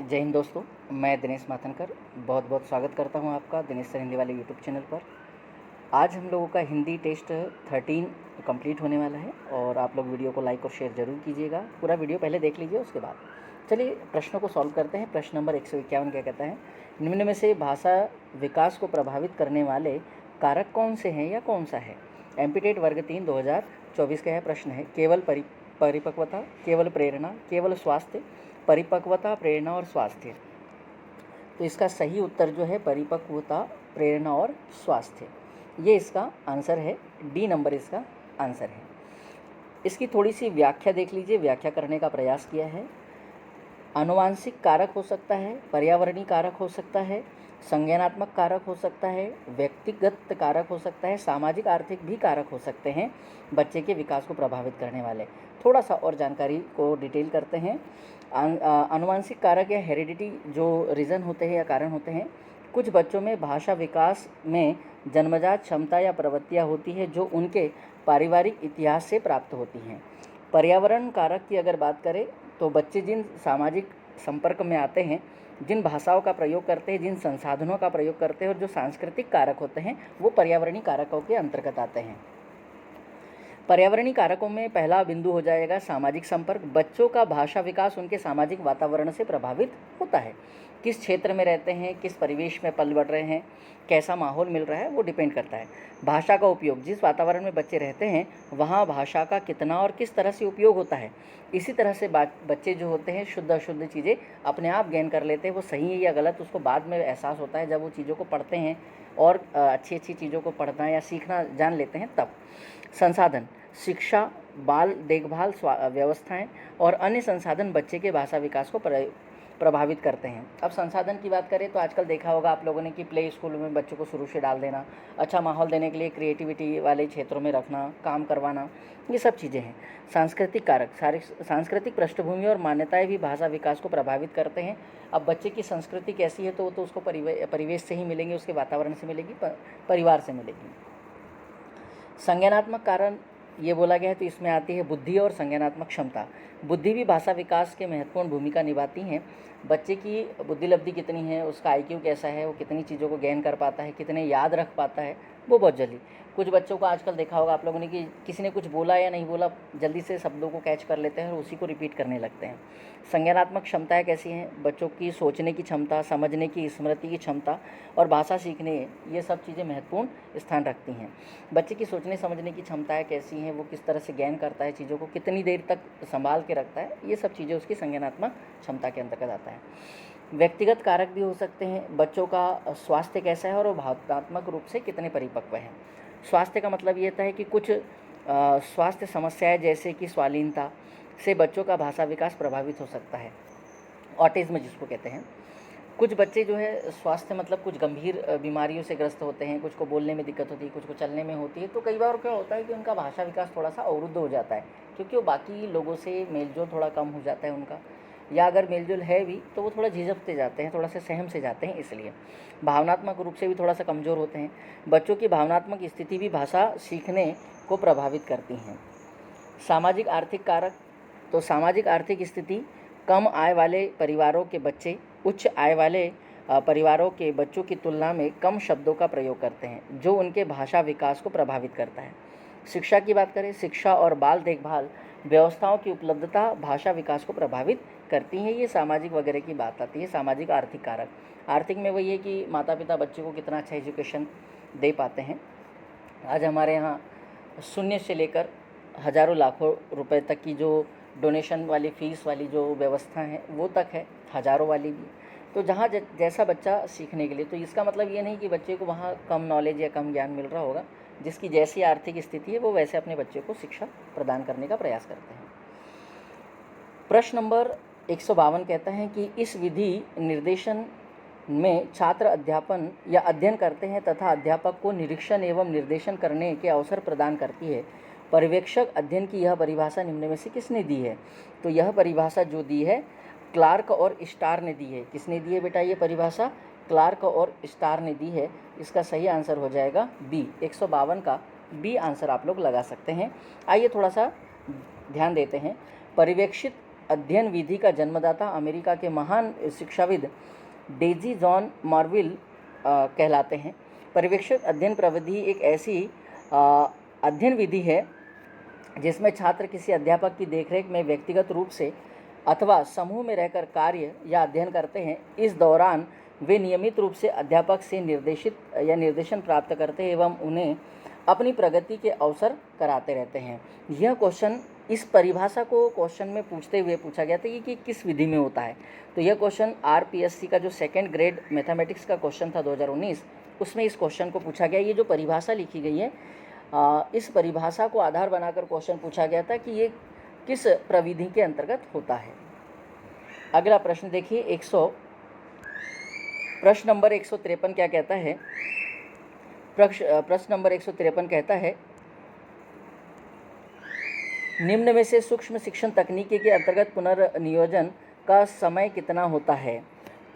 जय हिंद दोस्तों, मैं दिनेश माथनकर बहुत बहुत स्वागत करता हूं आपका दिनेश सर हिंदी वाले यूट्यूब चैनल पर। आज हम लोगों का हिंदी टेस्ट 13 कंप्लीट होने वाला है और आप लोग वीडियो को लाइक और शेयर ज़रूर कीजिएगा। पूरा वीडियो पहले देख लीजिए, उसके बाद चलिए प्रश्नों को सॉल्व करते हैं। प्रश्न नंबर 151 क्या कहता है, निम्न में से भाषा विकास को प्रभावित करने वाले कारक कौन से हैं या कौन सा है। एमपीटेट वर्ग 3 2024 का यह प्रश्न है। केवल परिपक्वता, केवल प्रेरणा, केवल स्वास्थ्य, परिपक्वता, प्रेरणा और स्वास्थ्य। तो इसका सही उत्तर जो है परिपक्वता, प्रेरणा और स्वास्थ्य, ये इसका आंसर है। डी नंबर इसका आंसर है। इसकी थोड़ी सी व्याख्या देख लीजिए, व्याख्या करने का प्रयास किया है। आनुवांशिक कारक हो सकता है, पर्यावरणीय कारक हो सकता है, संज्ञानात्मक कारक हो सकता है, व्यक्तिगत कारक हो सकता है, सामाजिक आर्थिक भी कारक हो सकते हैं बच्चे के विकास को प्रभावित करने वाले। थोड़ा सा और जानकारी को डिटेल करते हैं। आनुवांशिक कारक या हेरिडिटी जो रीज़न होते हैं या कारण होते हैं, कुछ बच्चों में भाषा विकास में जन्मजात क्षमता या प्रवृत्तियाँ होती है जो उनके पारिवारिक इतिहास से प्राप्त होती हैं। पर्यावरण कारक की अगर बात करें तो बच्चे जिन सामाजिक संपर्क में आते हैं, जिन भाषाओं का प्रयोग करते हैं, जिन संसाधनों का प्रयोग करते हैं और जो सांस्कृतिक कारक होते हैं, वो पर्यावरणीय कारकों के अंतर्गत आते हैं। पर्यावरणीय कारकों में पहला बिंदु हो जाएगा सामाजिक संपर्क। बच्चों का भाषा विकास उनके सामाजिक वातावरण से प्रभावित होता है। किस क्षेत्र में रहते हैं, किस परिवेश में पल बढ़ रहे हैं, कैसा माहौल मिल रहा है, वो डिपेंड करता है। भाषा का उपयोग, जिस वातावरण में बच्चे रहते हैं वहाँ भाषा का कितना और किस तरह से उपयोग होता है। इसी तरह से बच्चे जो होते हैं शुद्ध अशुद्ध चीज़ें अपने आप गेन कर लेते हैं। वो सही है या गलत उसको बाद में एहसास होता है, जब वो चीज़ों को पढ़ते हैं और अच्छी अच्छी चीज़ों को पढ़ना या सीखना जान लेते हैं तब। संसाधन, शिक्षा, बाल देखभाल व्यवस्थाएं और अन्य संसाधन बच्चे के भाषा विकास को प्रभावित करते हैं। अब संसाधन की बात करें तो आजकल देखा होगा आप लोगों ने कि प्ले स्कूल में बच्चों को शुरू से डाल देना, अच्छा माहौल देने के लिए क्रिएटिविटी वाले क्षेत्रों में रखना, काम करवाना, ये सब चीज़ें हैं। सांस्कृतिक कारक, सारी सांस्कृतिक पृष्ठभूमि और मान्यताएं भी भाषा विकास को प्रभावित करते हैं। अब बच्चे की संस्कृति कैसी है तो वो तो उसको परिवेश से ही मिलेंगे, उसके वातावरण से मिलेगी, परिवार से मिलेगी। संज्ञानात्मक कारण ये बोला गया है तो इसमें आती है बुद्धि और संज्ञानात्मक क्षमता। बुद्धि भी भाषा विकास के महत्वपूर्ण भूमिका निभाती हैं। बच्चे की बुद्धि लब्धि कितनी है, उसका आईक्यू कैसा है, वो कितनी चीज़ों को गेन कर पाता है, कितने याद रख पाता है, वो बहुत जल्दी। कुछ बच्चों को आजकल देखा होगा आप लोगों ने कि किसी ने कुछ बोला या नहीं बोला, जल्दी से शब्दों को कैच कर लेते हैं और उसी को रिपीट करने लगते हैं। संज्ञानात्मक क्षमताएं कैसी हैं, बच्चों की सोचने की क्षमता, समझने की, स्मृति की क्षमता और भाषा सीखने, ये सब चीज़ें महत्वपूर्ण स्थान रखती हैं। बच्चे की सोचने समझने की क्षमताएं कैसी हैं, वो किस तरह से ज्ञान करता है, चीज़ों को कितनी देर तक संभाल के रखता है, ये सब चीज़ें उसकी संज्ञानात्मक क्षमता के अंतर्गत आता है। व्यक्तिगत कारक भी हो सकते हैं, बच्चों का स्वास्थ्य कैसा है और वो भावनात्मक रूप से कितने परिपक्व हैं। स्वास्थ्य का मतलब ये था है कि कुछ स्वास्थ्य समस्याएं जैसे कि स्वालीनता से बच्चों का भाषा विकास प्रभावित हो सकता है, ऑटिज्म जिसको कहते हैं। कुछ बच्चे जो है स्वास्थ्य मतलब कुछ गंभीर बीमारियों से ग्रस्त होते हैं, कुछ को बोलने में दिक्कत होती है, कुछ को चलने में होती है। तो कई बार क्या होता है कि उनका भाषा विकास थोड़ा सा अवरुद्ध हो जाता है, क्योंकि वो बाकी लोगों से मेलजोल थोड़ा कम हो जाता है उनका, या अगर मेलजोल है भी तो वो थोड़ा झिझकते जाते हैं, थोड़ा सा सहम से जाते हैं। इसलिए भावनात्मक रूप से भी थोड़ा सा कमज़ोर होते हैं। बच्चों की भावनात्मक स्थिति भी भाषा सीखने को प्रभावित करती हैं। सामाजिक आर्थिक कारक, तो सामाजिक आर्थिक स्थिति, कम आय वाले परिवारों के बच्चे उच्च आय वाले परिवारों के बच्चों की तुलना में कम शब्दों का प्रयोग करते हैं, जो उनके भाषा विकास को प्रभावित करता है। शिक्षा की बात करें, शिक्षा और बाल देखभाल व्यवस्थाओं की उपलब्धता भाषा विकास को प्रभावित करती हैं। ये सामाजिक वगैरह की बात आती है। सामाजिक आर्थिक कारक, आर्थिक में वही है कि माता पिता बच्चे को कितना अच्छा एजुकेशन दे पाते हैं। आज हमारे यहाँ शून्य से लेकर हज़ारों लाखों रुपए तक की जो डोनेशन वाली फ़ीस वाली जो व्यवस्था है वो तक है, हज़ारों वाली भी। तो जहाँ जैसा बच्चा सीखने के लिए, तो इसका मतलब ये नहीं कि बच्चे को वहाँ कम नॉलेज या कम ज्ञान मिल रहा होगा। जिसकी जैसी आर्थिक स्थिति है वो वैसे अपने बच्चे को शिक्षा प्रदान करने का प्रयास करते हैं। प्रश्न नंबर 152 कहता है कि इस विधि निर्देशन में छात्र अध्यापन या अध्ययन करते हैं तथा अध्यापक को निरीक्षण एवं निर्देशन करने के अवसर प्रदान करती है। पर्यवेक्षक अध्ययन की यह परिभाषा निम्न में से किसने दी है। तो यह परिभाषा जो दी है क्लार्क और स्टार ने दी है। किसने दी है बेटा ये परिभाषा? क्लार्क और स्टार ने दी है। इसका सही आंसर हो जाएगा बी। 152 का बी आंसर आप लोग लगा सकते हैं। आइए थोड़ा सा ध्यान देते हैं। पर्यवेक्षित अध्ययन विधि का जन्मदाता अमेरिका के महान शिक्षाविद डेजी जॉन मार्विल कहलाते हैं। पर्यवेक्षक अध्ययन प्रविधि एक ऐसी अध्ययन विधि है जिसमें छात्र किसी अध्यापक की देखरेख में व्यक्तिगत रूप से अथवा समूह में रहकर कार्य या अध्ययन करते हैं। इस दौरान वे नियमित रूप से अध्यापक से निर्देशित या निर्देशन प्राप्त करते हैं एवं उन्हें अपनी प्रगति के अवसर कराते रहते हैं। यह क्वेश्चन, इस परिभाषा को क्वेश्चन में पूछते हुए पूछा गया था कि किस विधि में होता है। तो यह क्वेश्चन RPSC का जो सेकेंड ग्रेड मैथमेटिक्स का क्वेश्चन था 2019, उसमें इस क्वेश्चन को पूछा गया। ये जो परिभाषा लिखी गई है, इस परिभाषा को आधार बनाकर क्वेश्चन पूछा गया था कि ये किस प्रविधि के अंतर्गत होता है। अगला प्रश्न देखिए, प्रश्न नंबर 153 क्या कहता है। प्रश्न नंबर 153 कहता है, निम्न में से सूक्ष्म शिक्षण तकनीकी के अंतर्गत पुनर्नियोजन का समय कितना होता है।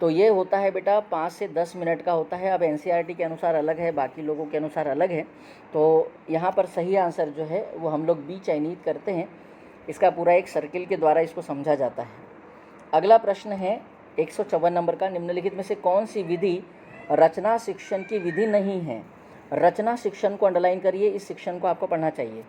तो ये होता है बेटा 5 से 10 मिनट का होता है। अब NCERT के अनुसार अलग है, बाकी लोगों के अनुसार अलग है। तो यहाँ पर सही आंसर जो है वो हम लोग B चयनित करते हैं। इसका पूरा एक सर्किल के द्वारा इसको समझा जाता है। अगला प्रश्न है 154 नंबर का, निम्नलिखित में से कौन सी विधि रचना शिक्षण की विधि नहीं है। रचना शिक्षण को अंडरलाइन करिए, इस शिक्षण को आपको पढ़ना चाहिए।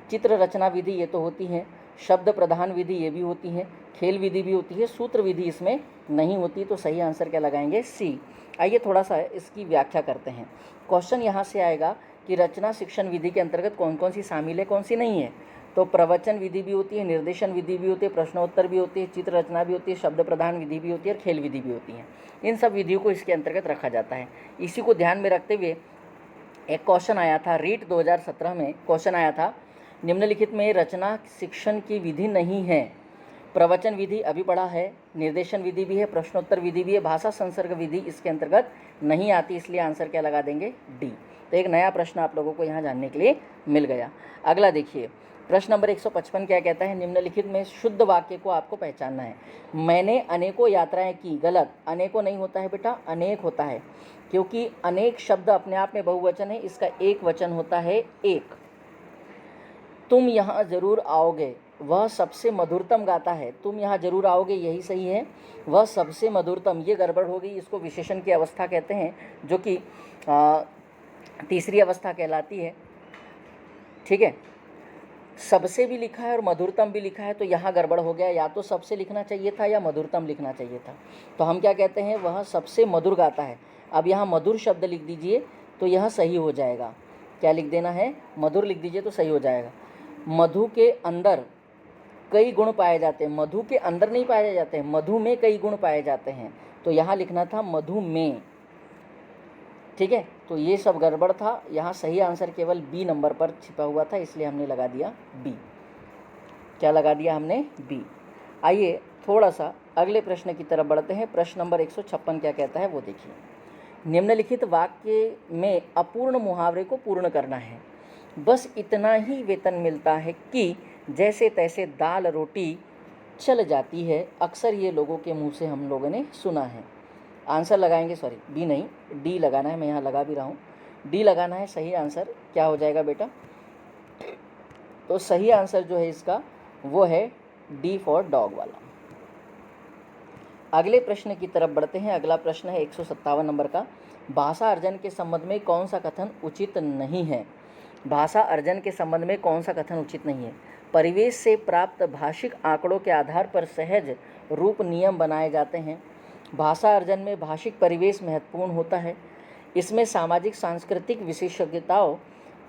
चित्र रचना विधि ये तो होती है, शब्द प्रधान विधि ये भी होती है, खेल विधि भी होती है, सूत्र विधि इसमें नहीं होती। तो सही आंसर क्या लगाएंगे, C। आइए थोड़ा सा इसकी व्याख्या करते हैं। क्वेश्चन यहाँ से आएगा कि रचना शिक्षण विधि के अंतर्गत कौन कौन सी शामिल है, कौन सी नहीं है। तो प्रवचन विधि भी होती है, निर्देशन विधि भी होती है, प्रश्नोत्तर भी होती है, चित्र रचना भी होती है, शब्द प्रधान विधि भी होती है और खेल विधि भी होती है। इन सब विधियों को इसके अंतर्गत रखा जाता है। इसी को ध्यान में रखते हुए एक क्वेश्चन आया था, रीट 2017 में क्वेश्चन आया था, निम्नलिखित में रचना शिक्षण की विधि नहीं है। प्रवचन विधि अभी पढ़ा है, निर्देशन विधि भी है, प्रश्नोत्तर विधि भी है, भाषा संसर्ग विधि इसके अंतर्गत नहीं आती, इसलिए आंसर क्या लगा देंगे, D। तो एक नया प्रश्न आप लोगों को यहाँ जानने के लिए मिल गया। अगला देखिए, प्रश्न नंबर 155 क्या कहता है, निम्नलिखित में शुद्ध वाक्य को आपको पहचानना है। मैंने अनेकों यात्राएं की, गलत, अनेकों नहीं होता है बेटा, अनेक होता है, क्योंकि अनेक शब्द अपने आप में बहुवचन है, इसका एक वचन होता है एक। तुम यहाँ जरूर आओगे, वह सबसे मधुरतम गाता है। तुम यहाँ जरूर आओगे, यही सही है, वह सबसे मधुरतम, ये गड़बड़ हो गई। इसको विशेषण की अवस्था कहते हैं, जो कि तीसरी अवस्था कहलाती है। ठीक है, सबसे भी लिखा है और मधुरतम भी लिखा है, तो यहाँ गड़बड़ हो गया। या तो सबसे लिखना चाहिए था या मधुरतम लिखना चाहिए था। तो हम क्या कहते हैं, वह सबसे मधुर गाता है। अब यहाँ मधुर शब्द लिख दीजिए तो यह सही हो जाएगा। क्या लिख देना है, मधुर लिख दीजिए तो सही हो जाएगा। मधु के अंदर कई गुण पाए जाते हैं, मधु के अंदर नहीं पाए जाते हैं, मधु में कई गुण पाए जाते हैं, तो यहाँ लिखना था मधु में। ठीक है, तो ये सब गड़बड़ था। यहाँ सही आंसर केवल B नंबर पर छिपा हुआ था, इसलिए हमने लगा दिया B। क्या लगा दिया हमने, B। आइए थोड़ा सा अगले प्रश्न की तरफ बढ़ते हैं। प्रश्न नंबर 156 क्या कहता है वो देखिए। निम्नलिखित वाक्य में अपूर्ण मुहावरे को पूर्ण करना है। बस इतना ही वेतन मिलता है कि जैसे तैसे दाल रोटी चल जाती है, अक्सर ये लोगों के मुंह से हम लोगों ने सुना है। आंसर लगाएंगे, सॉरी B नहीं, D लगाना है, मैं यहाँ लगा भी रहा हूँ, D लगाना है। सही आंसर क्या हो जाएगा बेटा, तो सही आंसर जो है इसका वो है D फॉर डॉग वाला। अगले प्रश्न की तरफ बढ़ते हैं। अगला प्रश्न है 157 नंबर का, भाषा अर्जन के संबंध में कौन सा कथन उचित नहीं है। भाषा अर्जन के संबंध में कौन सा कथन उचित नहीं है। परिवेश से प्राप्त भाषिक आंकड़ों के आधार पर सहज रूप नियम बनाए जाते हैं। भाषा अर्जन में भाषिक परिवेश महत्वपूर्ण होता है। इसमें सामाजिक सांस्कृतिक विशेषज्ञताओं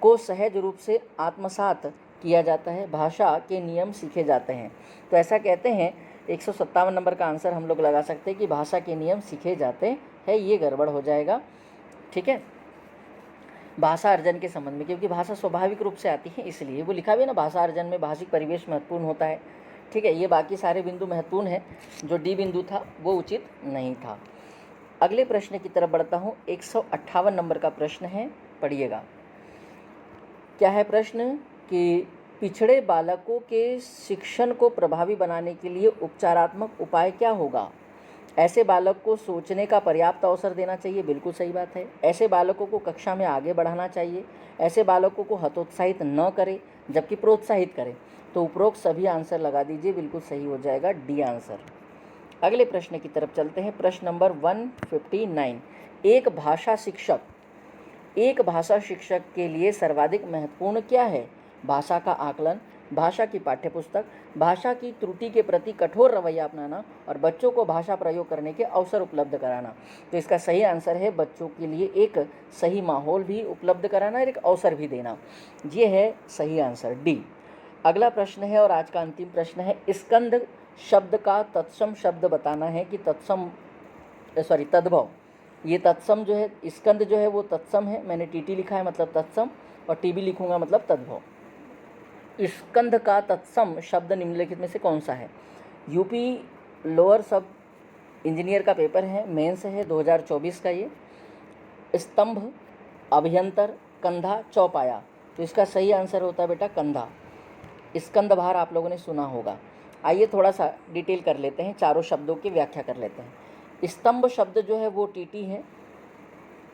को सहज रूप से आत्मसात किया जाता है। भाषा के नियम सीखे जाते हैं। तो ऐसा कहते हैं, 157 नंबर का आंसर हम लोग लगा सकते हैं कि भाषा के नियम सीखे जाते हैं, ये गड़बड़ हो जाएगा। ठीक है, भाषा अर्जन के संबंध में, क्योंकि भाषा स्वाभाविक रूप से आती है, इसलिए वो लिखा भी है ना, भाषा अर्जन में भाषिक परिवेश महत्वपूर्ण होता है। ठीक है, ये बाकी सारे बिंदु महत्वपूर्ण है, जो D बिंदु था वो उचित नहीं था। अगले प्रश्न की तरफ बढ़ता हूँ। 158 नंबर का प्रश्न है, पढ़िएगा। क्या है प्रश्न कि पिछड़े बालकों के शिक्षण को प्रभावी बनाने के लिए उपचारात्मक उपाय क्या होगा। ऐसे बालक को सोचने का पर्याप्त अवसर देना चाहिए, बिल्कुल सही बात है। ऐसे बालकों को कक्षा में आगे बढ़ाना चाहिए। ऐसे बालकों को हतोत्साहित न करें जबकि प्रोत्साहित करें। तो उपरोक्त सभी आंसर लगा दीजिए, बिल्कुल सही हो जाएगा डी आंसर। अगले प्रश्न की तरफ चलते हैं। प्रश्न नंबर 159। एक भाषा शिक्षक के लिए सर्वाधिक महत्वपूर्ण क्या है? भाषा का आकलन, भाषा की पाठ्यपुस्तक, भाषा की त्रुटि के प्रति कठोर रवैया अपनाना और बच्चों को भाषा प्रयोग करने के अवसर उपलब्ध कराना। तो इसका सही आंसर है बच्चों के लिए एक सही माहौल भी उपलब्ध कराना और एक अवसर भी देना। ये है सही आंसर डी। अगला प्रश्न है और आज का अंतिम प्रश्न है। स्कंद शब्द का तत्सम शब्द बताना है कि तद्भव। ये तत्सम जो है, स्कंद जो है वो तत्सम है, मैंने टीटी लिखा है मतलब तत्सम, और टीबी लिखूंगा मतलब तद्भव। स्कंद का तत्सम शब्द निम्नलिखित में से कौन सा है? यूपी लोअर सब इंजीनियर का पेपर है, मेंस है 2024 का ये। स्तंभ, अभियंतर, कंधा, चौपाया। तो इसका सही आंसर होता है बेटा कंधा। स्कंदभार आप लोगों ने सुना होगा। आइए थोड़ा सा डिटेल कर लेते हैं, चारों शब्दों की व्याख्या कर लेते हैं। स्तंभ शब्द जो है वो टीटी है,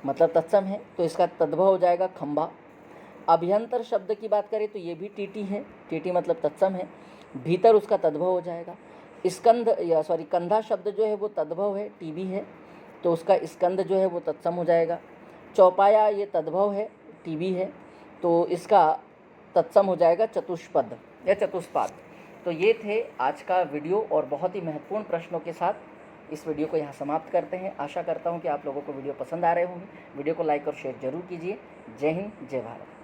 मतलब तत्सम है, तो इसका तद्भव हो जाएगा खंभा। अभियंतर शब्द की बात करें तो ये भी टीटी है, टीटी मतलब तत्सम है, भीतर उसका तद्भव हो जाएगा। कंधा शब्द जो है वो तद्भव है, टीबी है, तो उसका स्कंद जो है वो तत्सम हो जाएगा। चौपाया ये तद्भव है, टीबी है, तो इसका तत्सम हो जाएगा चतुष्पद या चतुष्पाद। तो ये थे आज का वीडियो और बहुत ही महत्वपूर्ण प्रश्नों के साथ इस वीडियो को यहाँ समाप्त करते हैं। आशा करता हूँ कि आप लोगों को वीडियो पसंद आ रहे होंगे। वीडियो को लाइक और शेयर जरूर कीजिए। जय हिंद, जय भारत।